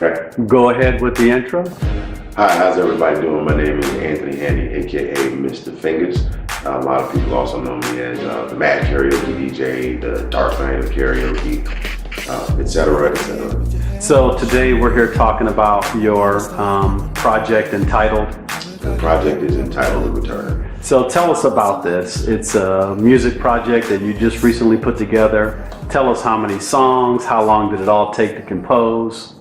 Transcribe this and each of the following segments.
Okay. Go ahead with the intro. Hi, how's everybody doing? My name is Anthony Handy, aka Mista Fingaz. A lot of people also know me as the Mad Karaoke DJ, the Dark Knight of Karaoke, etc., etc. So today we're here talking about your project entitled. The project is entitled The Return. So tell us about this. It's a music project that you just recently put together. Tell us how many songs, how long did it all take to compose?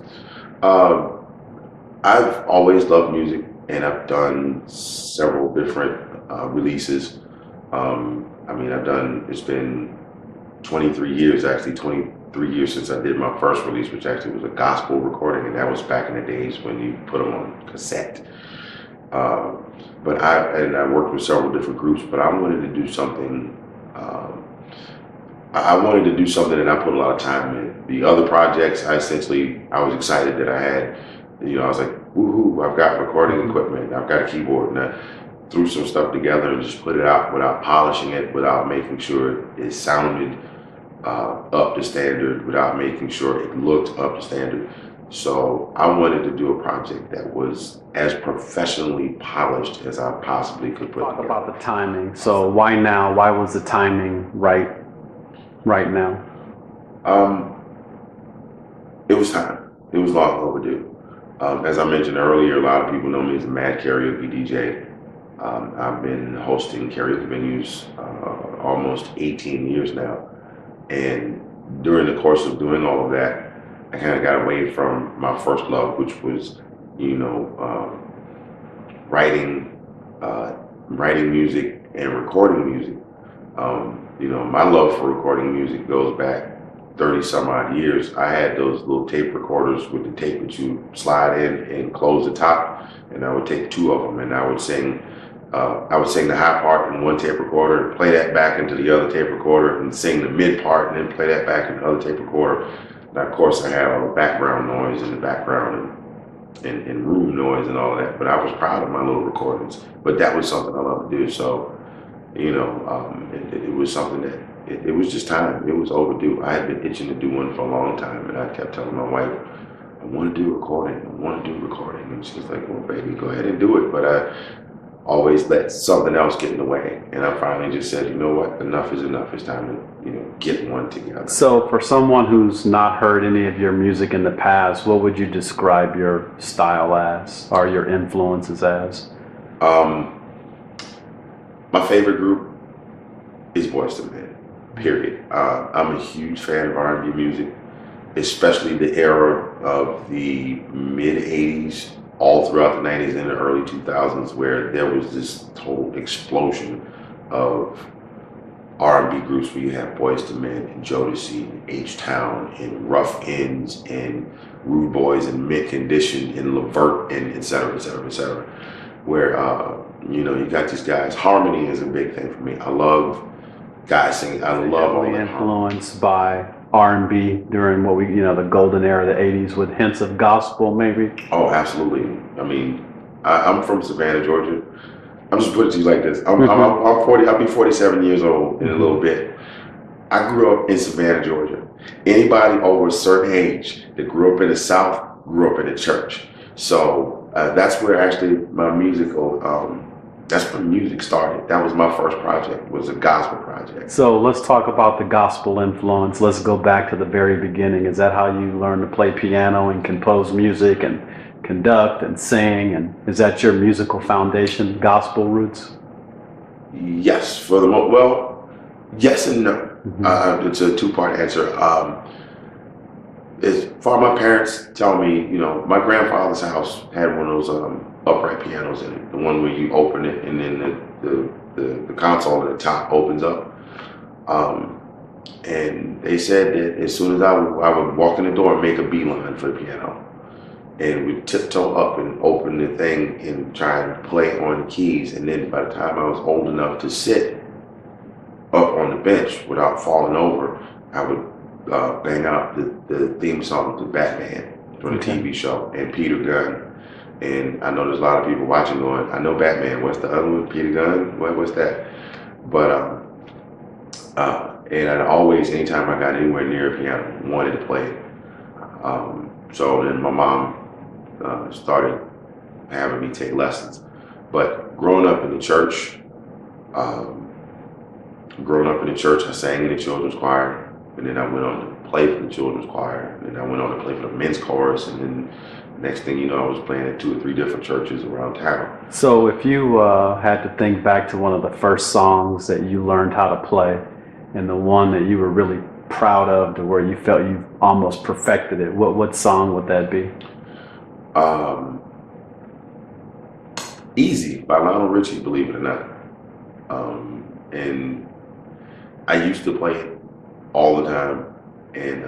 I've always loved music, and I've done several different releases. It's been 23 years, actually 23 years since I did my first release, which actually was a gospel recording, and that was back in the days when you put them on cassette. But I worked with several different groups, but I wanted to do something. I wanted to do something that I put a lot of time in. The other projects, I was excited that I had, I was like, woohoo, I've got recording equipment, I've got a keyboard, and I threw some stuff together and just put it out without polishing it, without making sure it sounded up to standard, without making sure it looked up to standard. So I wanted to do a project that was as professionally polished as I possibly could put Talk together. about the timing. So why now? Why was the timing right now? It was time. It was long overdue. As I mentioned earlier, a lot of people know me as a Mad Karaoke DJ. I've been hosting karaoke venues almost 18 years now. And during the course of doing all of that, I kind of got away from my first love, which was, writing music and recording music. My love for recording music goes back 30 some odd years. I had those little tape recorders with the tape that you slide in and close the top, and I would take two of them and I would sing the high part in one tape recorder, play that back into the other tape recorder, and sing the mid part, and then play that back in the other tape recorder. Now, of course, I had all the background noise in the background and room noise and all of that, but I was proud of my little recordings. But that was something I love to do. So, it was something that it was just time. It was overdue. I had been itching to do one for a long time, and I kept telling my wife, I want to do recording. And she's like, well, baby, go ahead and do it. But I always let something else get in the way. And I finally just said, you know what? Enough is enough. It's time to, get one together. So for someone who's not heard any of your music in the past, what would you describe your style as, or your influences as? My favorite group is Boyz II Men, period. I'm a huge fan of R&B music, especially the era of the mid-'80s, all throughout the 90s and the early 2000s, where there was this total explosion of R&B groups where you have Boyz II Men and Jodeci and H-Town and Rough Ends and Rude Boys and Mint Condition and Levert and et cetera, et cetera, et cetera. Where, you got these guys. Harmony is a big thing for me. I love guys singing. I love all that. Influenced by R&B during the golden era of the 80s with hints of gospel maybe? Oh, absolutely. I'm from Savannah, Georgia. I'm just putting it to you like this. I'm 40. I'll be 47 years old in a little bit. I grew up in Savannah, Georgia. Anybody over a certain age that grew up in the South grew up in the church. So that's where actually my that's when music started. That was my first project, was a gospel project. So let's talk about the gospel influence. Let's go back to the very beginning. Is that how you learned to play piano and compose music and conduct and sing? And is that your musical foundation, gospel roots? Yes, for the most. Well, yes and no. It's a two-part answer. As far my parents tell me, my grandfather's house had one of those upright pianos in it, the one where you open it and then the console at the top opens up. And they said that as soon as I would walk in the door and make a beeline for the piano, and would tiptoe up and open the thing and try and play on the keys. And then by the time I was old enough to sit up on the bench without falling over, I would bang out the theme song to Batman from the TV show and Peter Gunn. And I know there's a lot of people watching going, I know Batman, what's the other one? Peter Gunn? What's that? But and I'd always, anytime I got anywhere near a piano, wanted to play it. So then my mom started having me take lessons. But um, growing up in the church, I sang in the children's choir, and then I went on to play for the children's choir, and then I went on to play for the men's chorus, and then next thing you know, I was playing at 2 or 3 different churches around town. So if you had to think back to one of the first songs that you learned how to play, and the one that you were really proud of, to where you felt you almost perfected it, what song would that be? Um, Easy by Lionel Richie, believe it or not. And I used to play it all the time, and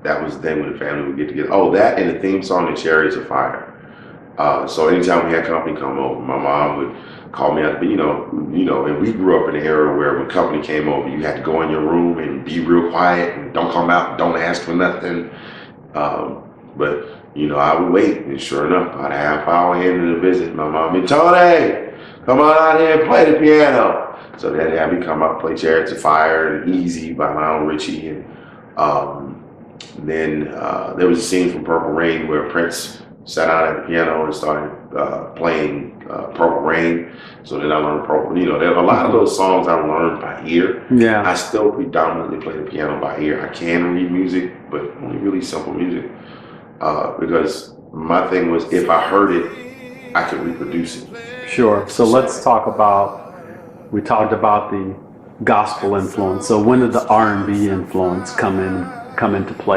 that was then when the family would get together. Oh, that and the theme song to Chariots of Fire. So anytime we had company come over, my mom would call me out. But and we grew up in an era where when company came over, you had to go in your room and be real quiet and don't come out, don't ask for nothing. But I would wait, and sure enough, about a half hour into the visit, my mom would, Tony, come on out here and play the piano. So they'd have me come out and play Chariots of Fire and Easy by Lionel Richie, and then there was a scene from Purple Rain where Prince sat down at the piano and started playing Purple Rain. So then I learned Purple. There are a lot of those songs I learned by ear. Yeah. I still predominantly play the piano by ear. I can read music, but only really simple music. Because my thing was, if I heard it, I could reproduce it. Sure. So let's talk about, we talked about the gospel influence. So when did the R&B influence come into play?